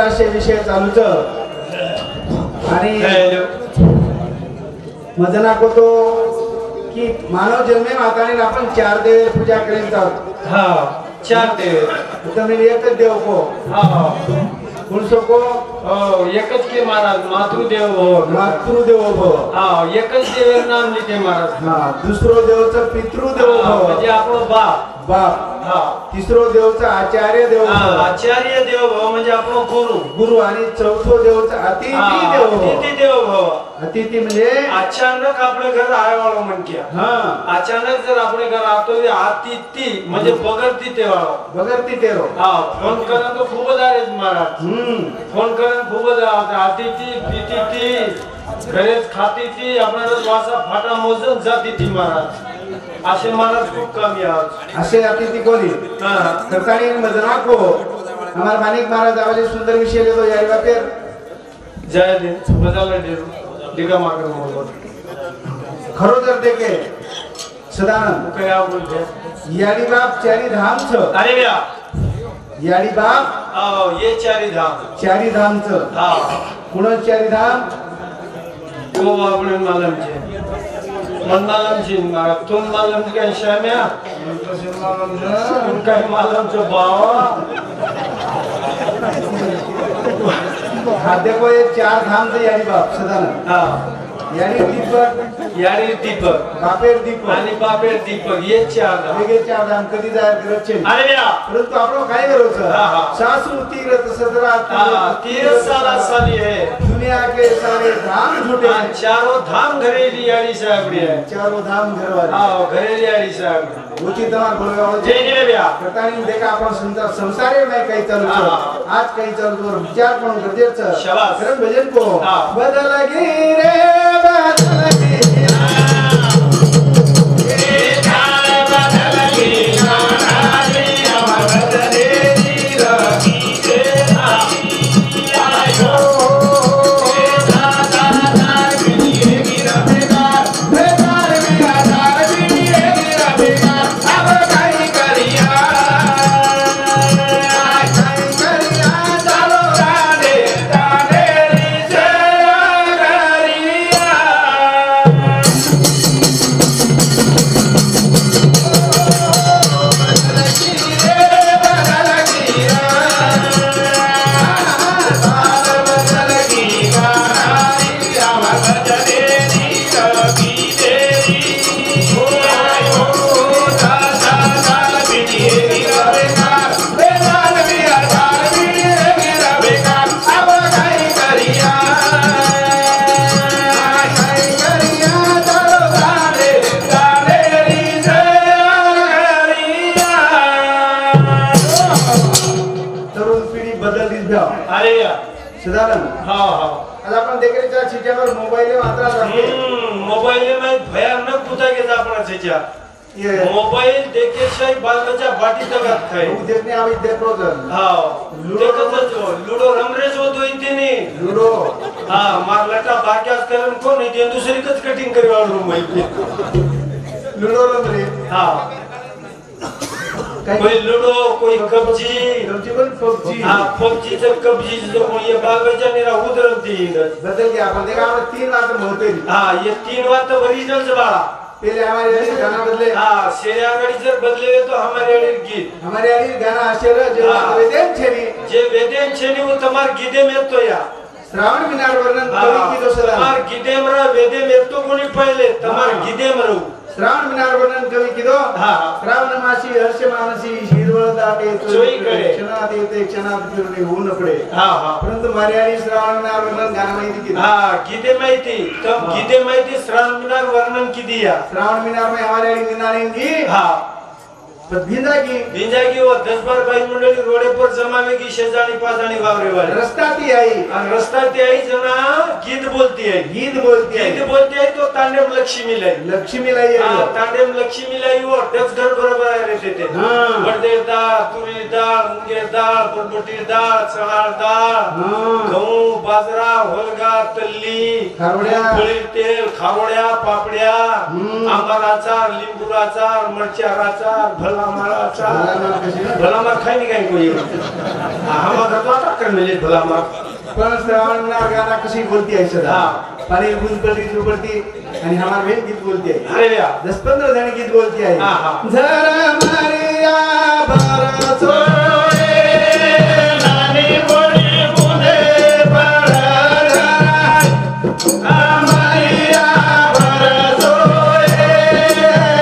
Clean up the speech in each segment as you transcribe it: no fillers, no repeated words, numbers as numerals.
असे विषय चालूच आणि मजा नाको तो की मानव जन्मे माताने आपण 4 देव पूजा करीत आहोत। हा 4 देव तुम्ही एकच देव को हा पुरुषो को एकच के महाराज मातृदेव मातृदेव भव हा एकच देव नाम लिखे महाराज हा दुसरो देवचं पितृदेव भव म्हणजे आपलं बाप हा तिसरो देवचा आचार्य देव आचार्य देव भव म्हणजे आपलं गुरु आणि चौथो देवचा अतिथी देव भव अतिथी म्हणजे अचानक आपल्या घर आयवाळो म्हणते अचानक जर आपल्या घर आतो अतिथी म्हणजे बगरती तेवाळो हा फोन करून तो खूपच आहे महाराज फोन करून खूपच अतिथी पितिथी घरेच खातीथी आपल्याला वासा फाटा मोजून जातीथी महाराज असे महाराज खूप कमी आहेत असे अतिथि कोणी करतानी मजना को हमारे मानिक महाराज आवाज सुंदर विषय ले दो यारी बापेर जय दिन बजाला दे दिगा मागर मोल खरो जर देखे सदानंद काय बोलते यारी बाप चारी धाम छ अरे व्या यारी बाप ये चारी धाम छ हा कुण चारी धाम को आपण मालमचे मंदालम जी मारा तुम मालम के शाम्या उनका मालम जो बावा खाद्य को ये 4 धाम से यारी बाप सदानंद हाँ यारी दीपक बापेर दीपक आणि बापेर दीपक ये 4 धाम वेगळे 4 धाम कधी जायला गरज छे अरे या परंतु आपण काय करूच सासू तीर्थ सदरा तीर्थ साला साली है दुनिया के सारे धाम झूठे चारों धाम घरेली यारी साहबड़ी है चारों धाम घरवाले हां घरेली यारी साहब होती तमार बोलगाव जय निरव्या करतानी देखा आपण संसारे में काही चालू आज काही चालू और विचार पण गरजेचं शाबाश करम भजन को बदल गी रे बदल गी मोबाइल देखे शाही बाल बच्चा बाटी तक खाए देखने आवी देखो जन हां देखो तो लूडो रमरेज हो तो इतनी लूडो हां मार लटा बाक्यास करन को नहीं दे दूसरी कच कटिंग करे वाला रूम में लूडो रमरे हां कोई लूडो कोई कब्जी पबजी हां पबजी से कब्जी जो ये बाल बच्चा ने राहु दरती बदल गया अपन देखा हम 3 बात होते हां ये 3 बात तो ओरिजिनल से बाड़ा पहले हमारे गाना बदले हां शेरागढ़ी जर बदले तो हमारे गीत हमारे गाना आशेर जो वेदेन छेनी जे वेदेन छेनी वो तमार गीते में तो या श्रावण मिनार वर्णन कवि की दोसरा तमार गीते मरा वेदे में तो कोणी पहिले तमार गीते मरू श्रावण मिनार वर्णन कवि की दो श्रावण मासी हर्ष मानसी हिरवळ दाटे चोई करे क्षणात येते क्षणात फिरणे होऊ नपडे हां परंतु मार्यानी श्रावण मिनार वर्णन गाना माहिती की गीते माहिती तब गीते माहिती श्रावण मिनार वर्णन की दिया श्रावण मिनार में हमारे निनारेंगी भिंजा की वो 10-12 भाई मंडली रोडे पर जमावे की शेजानी पाजानी वावरे वाले रस्ता ती आई जना गीत बोलती है तो तांडेम लक्ष्मी लाई तांडेम लक्ष्मी लाई वो 10 घर बरोबर रहते थे बड़देर दाळ तुरी दाळ मुंगेर दाळ बरबटी दाळ चहाळ दाळ गहू बाजरा होलगा तल्ली खारोड्या, पळील तेल खारोड्या पापड्या आंबार आचार लिंबू आचार मरचार आचार भला मारा आचार भला मार खाई नहीं काही कोई हम घर तो आता कर मिले भला मार पण श्रावण गाना कशी बोलती आहे सदा पाणी गुंज पडती आणि हमार बहन गीत बोलती आहे अरे या 10-15 जण गीत बोलती आहे जरा मारिया बरसो नानी बोली मुने पडला मारिया बरसो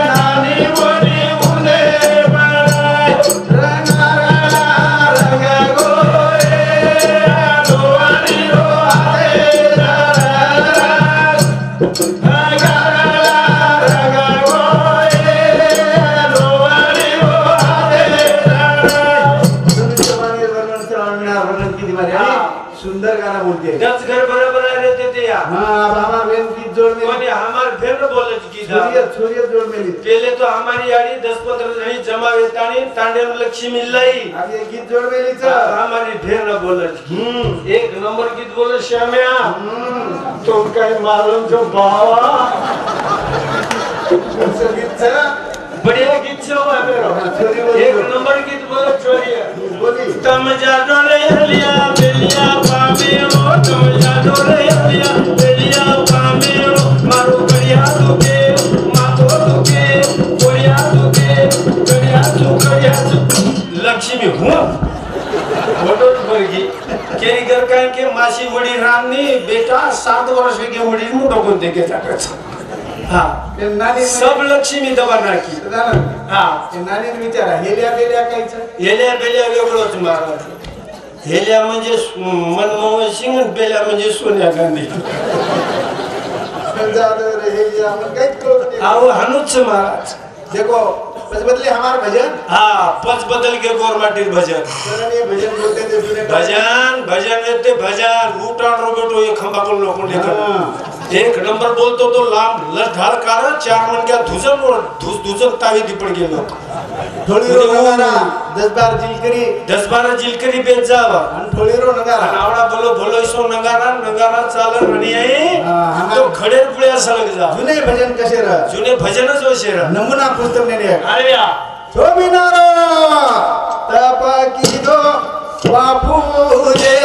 नानी बोली मुने पडला रंग गोए दोवारी रो सुंदर गाना बोलती है 10 घर बराबर रहते थे यार हाँ अब हमार बहन गीत जोड़ में कोनी हमार फेर बोले की छोरियत जोड़ में पहले तो हमारी यारी 10-15 जणी जमा वेतानी तांडे लक्ष्मी लाई अब ये गीत जोड़ में ली हमारी फेर न बोले एक नंबर गीत बोले श्याम्या तो काय मालूम जो बावा गीत बढ़िया गीत छो है मेरो एक नंबर गीत बोले छोरिया बोली तम जानो रे लिया बेलिया पामेरो तम जानो रे लिया बेलिया पामेरो मारो करिया दुके मातो दुके कोरिया दुके करिया तू लक्ष्मी हूं फोटो बरगी केरी घर काय के मासी वडी रामनी बेटा 7 वर्ष के वडी मोठो कोण देके जात हां नानी सब लक्ष्मी दबा राखी हां नानी विचारा हेल्या बेल्या कायचं हेल्या बेल्या वेगळंच महाराज हेल्या म्हणजे मनमोहन सिंग आणि बेल्या म्हणजे सोनिया गांधी आओ हनुच महाराज देखो पच बदले हमार भजन हाँ पच बदल के गोरमाटी भजन भजन बोलते थे भजन येते भजन उठाण रोबेटो ये खंबा को लोगों लेकर एक नंबर बोलतो तो लांब लढाळ कार 4 मनक्या धुजन तावी दिपड गेलो थोडी रो नगारा 10-12 जिलकरी बेच जावा आणि थोडी रो नगारा आवडा बोलो सो नगारा चालन आणि तो खडेर पुळ्या सलग जा जुने भजन कसे रह जुने भजनच वशे रह नमुना पुस्तक ने अरे या सोमिनारो तप की दो बापू जे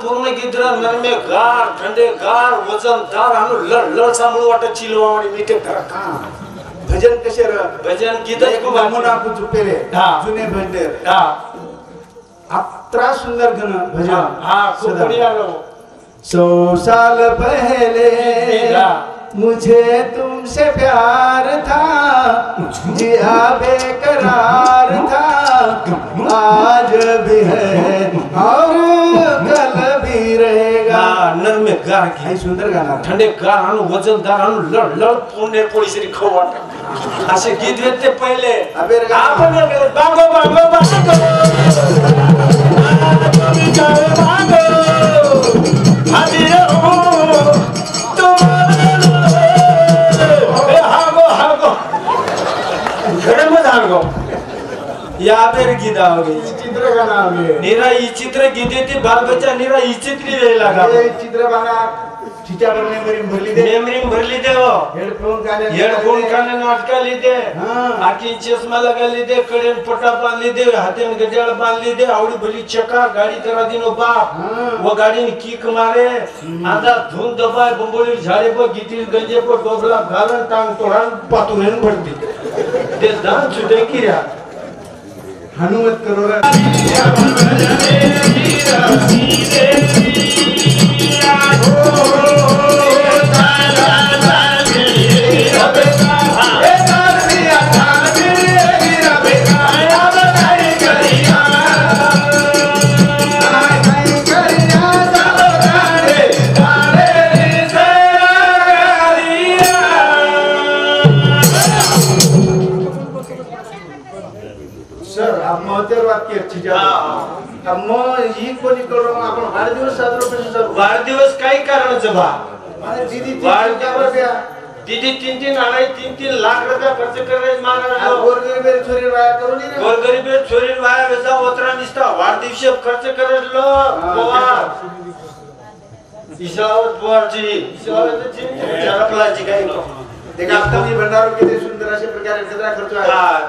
पूर्ण गिद्रा नरमे गार ठंडे गार वजनदार अनु लळ सांभळू वाटत चिलवाणी मीठे करा भजन कसे रह भजन गीत खूप नमुना आपण झुपेले जुने भजन अत्रा सुंदर गण भजन खूप बढ़िया रो 100 साल पहले मुझे तुमसे प्यार था जिया बेकरार था आज भी है और कल भी रहेगा नरमे गार की सुंदर गाना ठंडे गार अनु वजनदार अनु लळ पुणे पोळीसरी खाऊ वाटत असे गीत येते पहिले आपण बागो बागो बागो तुम्ही काय बागो आधी या बेर गीत आओगे चित्र गाना आओगे निरा ई चित्र गीते ते बाल बच्चा निरा ई चित्र ले लगा ये चित्र गाना ठिच्यावर मेमरी भरली दे मेमरी भरली दे हो हेडफोन काने नाटकाली दे आखी चष्मा लगाली दे कडेन पट्टा बांधली दे हाथेन गजाळ बांधली दे आवडी भली चका गाडी करा दिनो बाप वो गाडीने किक मारे आता धून दबाय बंबोली झाडे प गीती गंजे प डोबला घालन टांग तोडान पातुरेन भरती ते दान सुटे किरा हनुमत करो रे वाढदिवस काही कारणाचं बा दीदी 3-3 अडाई 3-3 लाख रुपया खर्च करायचं मागा गोरगरीब छोरी वाया करून गोरगरीब छोरी वाया वेचा ओतरा निसता वाढदिवस खर्च करायलो पवार ईशावर पवारची ईशावरची चारपलाची काही देखा आता मी भंडारो किती सुंदर अशा प्रकारे सगळा खर्च आहे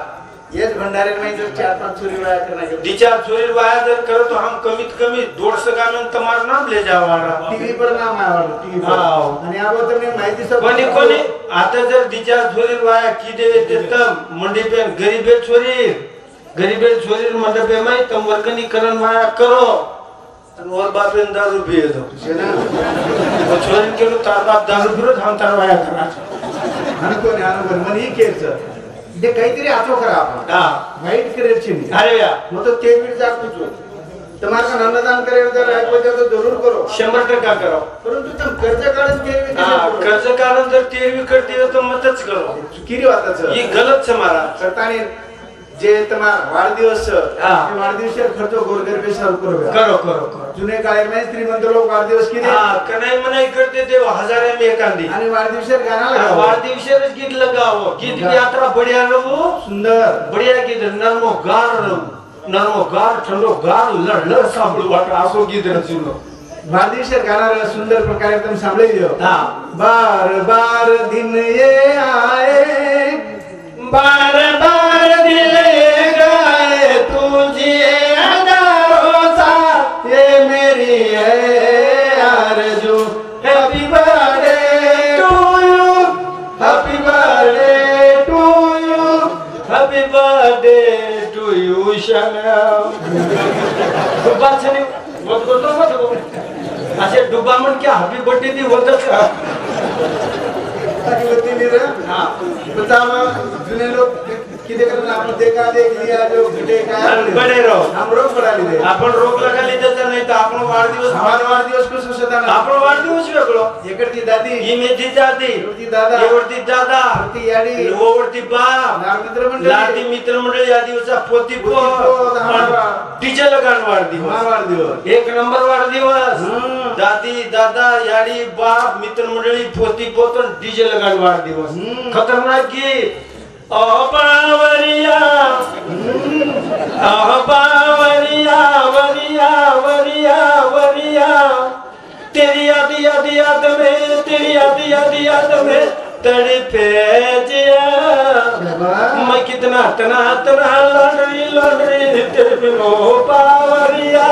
येस भंडारे में जर 4-5 छोरी वाया करना के दिचा छोरी वाया जर करो तो हम कमीत कमी 150 गामें तुम्हारा नाम ले जावाड़ा टीवी पर नाम आवाड़ा टीवी पर आणि आबो तुम्ही माहिती सब कोणी आता जर दिचा छोरी वाया की दे देतम मंडी पे गरीबे छोरी मंडी पे में तुम वर्गनी करण वाया करो और बाप ने दारू पिए दो ना वो छोरी के लो तार बाप दारू पिरो हम तार वाया करा आणि मन ही केच जे काहीतरी आचो करा आपण वाईट करायची नाही अरे या मग तो ते बीड जा कुछ तुम्हारा अन्नदान करे जर एक बजे तो जरूर करो 100% करो परंतु तुम कर्ज काढून केली कर्ज काढून जर तेरवी करते तो मतच करो चुकीरी वाताचं ही गलत છે મારા सरताने जे तुम्हारा वाढदिवस वाढदिवस खर्च गोरगरीब सारू करो जुने काळे में श्रीमंत लोक वाढदिवस किती कनाई मनाई करते ते हजारे में एकांदी आणि वाढदिवस गाणं लगाओ वाढदिवस गीत लगाओ गीत की यात्रा बढ़िया रहो सुंदर बढ़िया गीत नरमो गार ठंडो गार लड़ साबळू वाट आसो गीत रचुलो वाढदिवस गाणं सुंदर प्रकारे एकदम सांभाळी दियो बार बार दिन ये आए बार बार दिल गाए तुझे हजारों सा ये मेरी है आरज़ू happy birthday to you happy birthday to you happy birthday to you Shamya डुब्बा छने मत असे डुब्बा म्हण क्या हैप्पी बर्थडे दी होतच होती नहीं रहा हाँ बताओ जुने लोग किधर करना आपने देखा देख लिया जो घटे का बड़े रहो हम रोक पड़ा लिए आपण रोक लगा लीधे तर नाही तर आपण वाढदिवस हमारा वाढदिवस को सुसदा ना आपण वाढदिवस वेगळो एकटी दादी ही मेथी दादी एवढी दादा एवढी दादा ती याडी ओवरती बाप लाडी मित्र मंडळी या दिवसा पोती डीजे लगान वाढदिवस एक नंबर वाढदिवस दादी दादा याडी बाप मित्र मंडळी पोती पोतन डीजे लगान वाढदिवस खतरनाक की बावरिया वरिया वरिया वरिया तेरी याद में तेरी याद में तड़पे जिया मैं कितना तना लॉन्ड्री तेरे बिनो बावरिया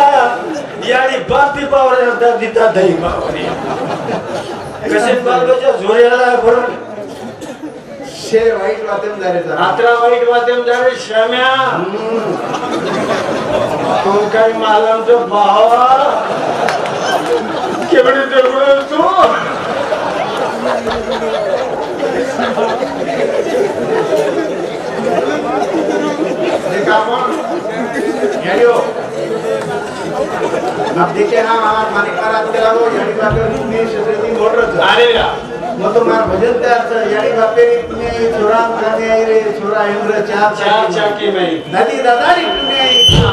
यारी बापी बावरिया दादी दादाई बावरिया कसे बाल बच्चा जोरेला भरून शे वाईट वाद्यम झाले आत्रा वाईट वाद्यम झाले श्याम्या तू काय मालमचा भावा केवढे दगड तू देखा अब देखे ना हमारे मानिक महाराज के लागो यानी बाकर में शरीरी मोटर अरे या मग तो मार भजन तयार यानी बापेरी पुणे छोरा कामी आई रे छोरा इंद्र चार चाकी में दादी दादारी पुणे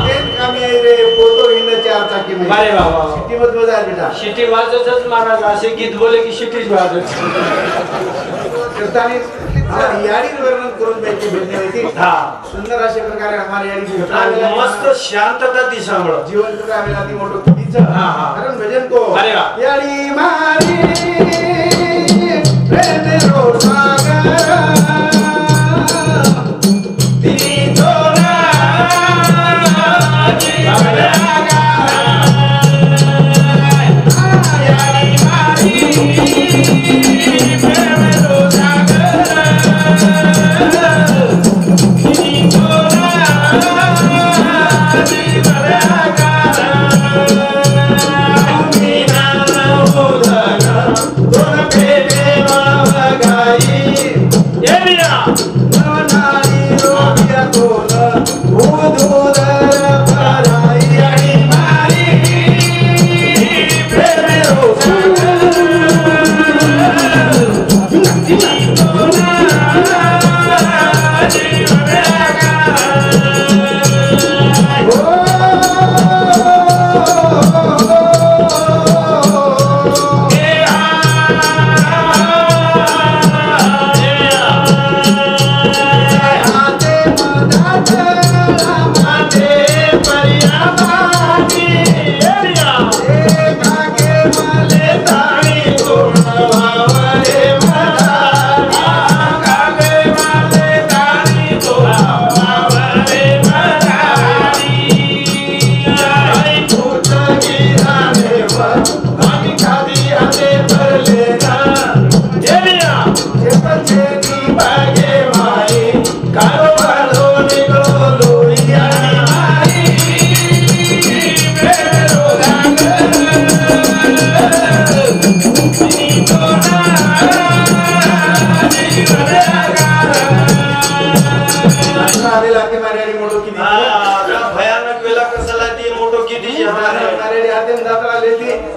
तेन कामी आई रे फोटो इंद्र चार चाकी में अरे बाबा सिटी मत बजा बेटा सिटी वाजतच महाराज असे गीत बोले की सिटीच वाजत करतानी याडी वर्णन करून बैठी भेटणे होती हां सुंदर अशा प्रकारे हमारी याडी मस्त शांतता ती सांभाळ जीवन का वेळा ती मोठो किती कारण भजन को अरे वाह याडी मारी प्रेम रो सागर ती तोरा याडी मारी प्रेम रो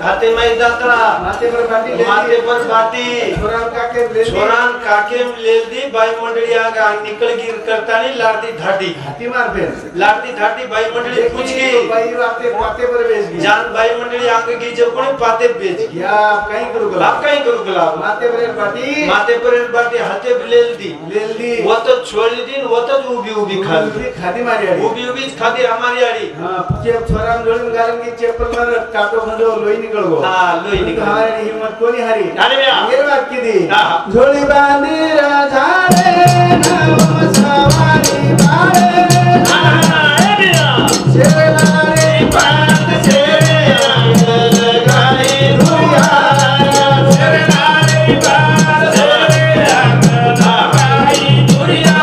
हाथे में दातरा माथे पर बाटी छोरान काके लेदी बाई मंडळी आगा निकल गिर करतानी लाडती धाटी हाती मार पे लाडती धाटी बाई मंडळी पूछ गई बाई आपके पाते पर बेच गई जान बाई मंडळी आगे की जब कोने पाते बेच गई आप कहीं करू गला माथे पर बाटी हाथे लेदी वो तो छोड़ी दिन वो तो उभी खादी मारी उभी खादी हमारी आड़ी हां चेप छोरान जोड़न गालन की चेपल मार काटो खंडो लोई निकल गो हां लोई निकल हमारी हिम्मत कोनी हारी अरे ये बात की दी झोली बांधी झाड़े नाम सवारी बाड़े शेरवारी बात शेरे लगाई दुनिया शेरवारी बात शेरे लगाई दुनिया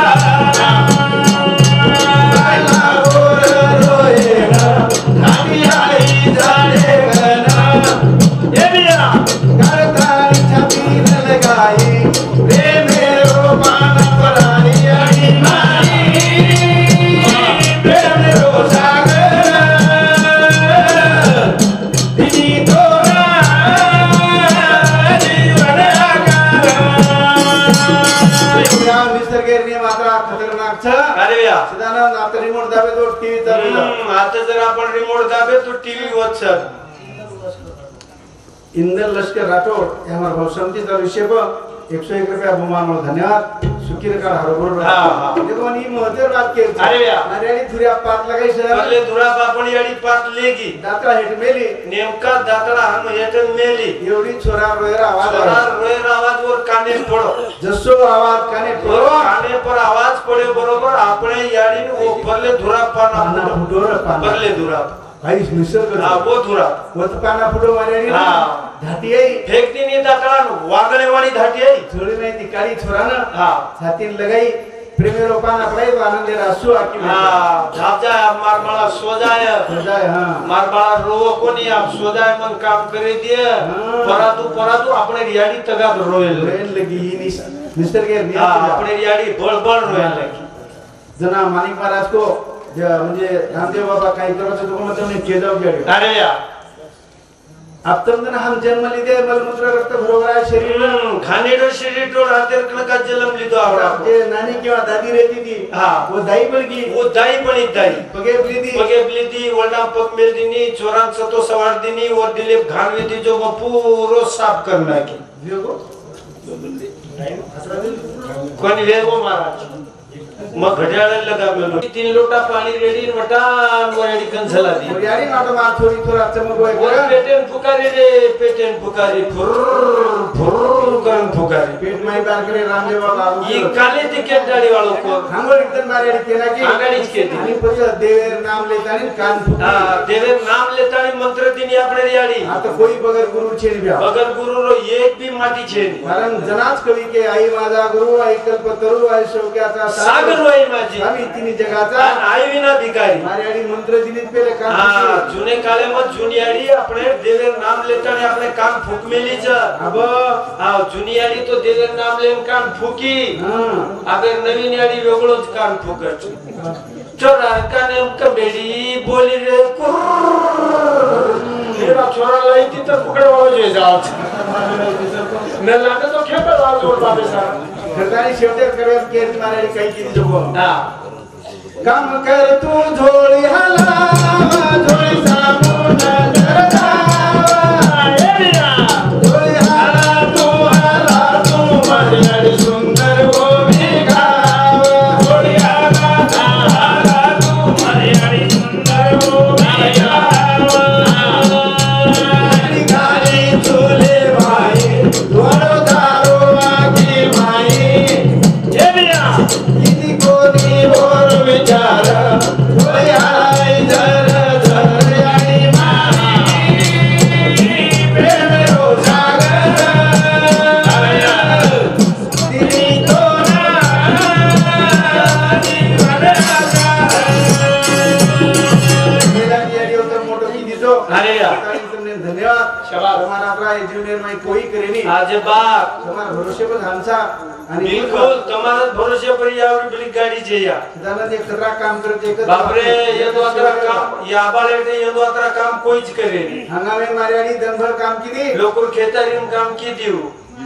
बाला बोल रोएगा नानी आई जाएगा ये बिया करतारी छपी लगाई प्रेम रो मान परानी आई मारी प्रेम रो सागर दीदी तोरा जीवन आकार या मिस्टर गेरनी मात्रा खतरनाक छ अरे या सिधाना आता रिमोट दाबे तो टीव्ही चालू आता जर आपण रिमोट दाबे तो टीव्ही होत छ इंदल लष्कर राठोड या हमारा भाव समितीचा विषय 101 रुपया बहुमान धन्यवाद सुखीर काळ हरभर देखो नी महत्व बात के अरे या नारियाली धुऱ्या पात लगाई सर पहले धुरा बापण याडी पात लेगी दातरा हेट मेली नेमका दातरा हम हेट मेली एवढी छोरा रोयर आवाज वर काने पडो जसो आवाज काने पडो काने पर आवाज पडे बरोबर आपणे याडी ओ परले धुरा पाना फुटोर परले धुरा भाई निसर्ग हां वो धुरा वो पाना फुटो मारेनी हां धाटी आई फेकती नी दातरा वागणे वाली धाटी आई थोड़ी में ती काली छोरा ना हां छातीन लगाई प्रेमी रोपाना पड़े तो आनंद ले रसु आकी हां झाप जाए मार बाळा सो जाए हां मार बाळा रोवो कोनी आप सो जाए मन काम करे दिए परातू अपने रियाडी तगा रोएल लगी मिस्टर के हां अपने रियाडी बळ रोएल लगी जना मानिक महाराज को म्हणजे रामदेव बाबा काही करायचं तो मग तुम्ही केजाव गेले अरे या अब तुम दिन हम जन्म लीधे मलमूत्र रक्त भरोगरा शरीर खानेडो शरीर तो रातेर का जन्म लीधो आवडा जे नानी किंवा दादी रहती थी हां वो दाई पण दाई पगे ब्लीदी वडा पग मेलदीनी चोरान सतो सवार दिनी और दिलीप घाणवेदी जो पूरो साफ करना के कोणी वेगो महाराज मग घड्याळाला लगावलो 3 लोटा पाणी रेडी मटान वराडी कंझला दी वराडी नाट मार थोडी थोडा चमक होय वर पेटेन फुकारी रे पेटेन फुकारी फुर फुर गन फुकारी पेट माई बार करे रामदेव बाबा ई काले तिकेट गाडी वालो को हांगोळ एकदम मारेडी केना की आगाडीच केती आणि परत देवेर नाम लेतानी कान फुटी हां देवेर नाम लेतानी मंत्र दिनी आपणे रियाडी आता कोई बगर गुरु छेनी ब्या बगर गुरु रो एक भी माटी छेनी कारण जनाच कवी के आई माझा गुरु आई कल्पतरू आई शौक्याचा सागर होई माझी आम्ही तिनी जगाचा आई विना भिकारी मारेडी मंत्र दिनीत पेले कान हां जुने काले मत जुनी आडी आपणे देवेर नाम लेतानी आपणे कान फूक मेली ज अब हां जुनी आडी तो देवेर नाम लेन कान फुकी अगर नवीन आडी वेगळोच कान फुकट छोरा का नेमक बेडी बोली रे मेरा छोरा लाई ती तर पकड़े वाला जे जात न लागे तो खेपे लाल जोर बाबे सारा घरदारी शेवटे करे केर मारेडी काही किती जगो हां काम कर तू झोळी हलावा झोळी सामून गरदावा झोळी हला तू मारेडी सुंदर गोवी गावा झोळी हला तू मारेडी सुंदर गोवी गावा गाडी चोले भाई धोरो दारो आगी भाई ये बिया किती कोणी बोल विचार होय हाय जर जर आणि माई प्रेम रो सागर तिनी तोरा अरे यार धन्यवाद शाबाश हमारा अपना इंजीनियर में कोई करेनी आज बात हमारा भरोसे पर हमसा आणि बिलकुल तुम्हाला भरोसे पर यावर बिल गाडी जे या दादा ते खतरा काम करते एक बापरे ये तो अतरा काम या बाले ते ये तो अतरा काम कोईच करेनी हंगामे मार्याडी दनभर काम किती लोक खेतारीन काम की देऊ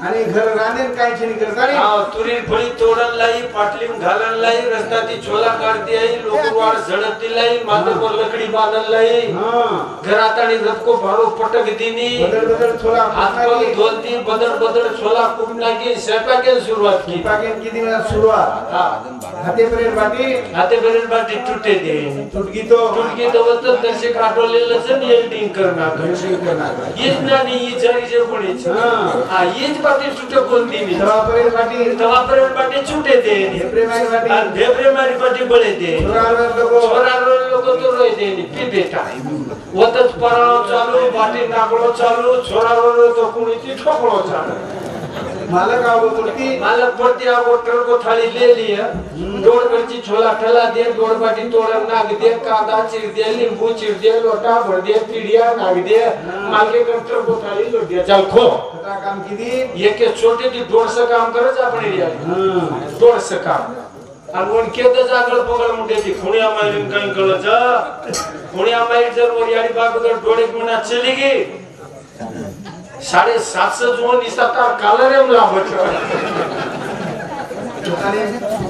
आणि घर राहण्यात काही छेनी करतानी हां तुरी फळी तोडन लाई पाटलीम घालन लाई रस्ता ती छोला काढती आई लोक वाड झडती लाई माथे पर लकडी बांधन लाई हां घरात आणि रबको भारो पटक दिनी बदल बदल छोला हात पर दोलती बदल बदल छोला कुटना की स्वयंपाकेन सुरुवात की पाकेन किती वेळा सुरुवात हाते पर्यंत बाटी हाते बरेल बाटी टूटे दे तुटकी तो वत दर्शक आठवलेलं जण एडिटिंग करणार येच ना ही जरी जे कोणीच हां येच बाटी टूटे कोण दिनी तवा पर्यंत बाटी छुटे दे प्रेमारी बाटी आणि भेप्रेमारी बाटी बळे दे छोरावर लोक तो रोय दे पी बेटा वतच पराळो चालू बाटी नागळो चालू छोरावर तो कुणीची ठोकळो चालू मालक आओ बोलती मालक पड़ती आ वोटर को थाली ले लिया दौड़ करची छोला ठला दे दौड़ बाटी तोड़न नाग दे कांदा चिर दे नींबू चिर दे लोटा भर दे पीड़िया नाग दे मालके कंटर को थाली लोट दिया चल खो खतरा काम किती ये के छोटे ती दोडस काम करच आपण रिया दोडस काम आणि कोण केद जागळ पगळ मुंडे ती खुणिया मारीन काय कळच खुणिया मारी जर वर याडी बागदर डोळे म्हणा चली गे 750 जोन निसातार कालरेम लाभत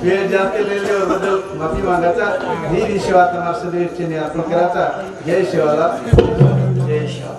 वेळ जास्त लेले बद्दल माफी मागायचा ही विषयात मार्गदर्शन आपण करायचा जय शिवाला जय शिवा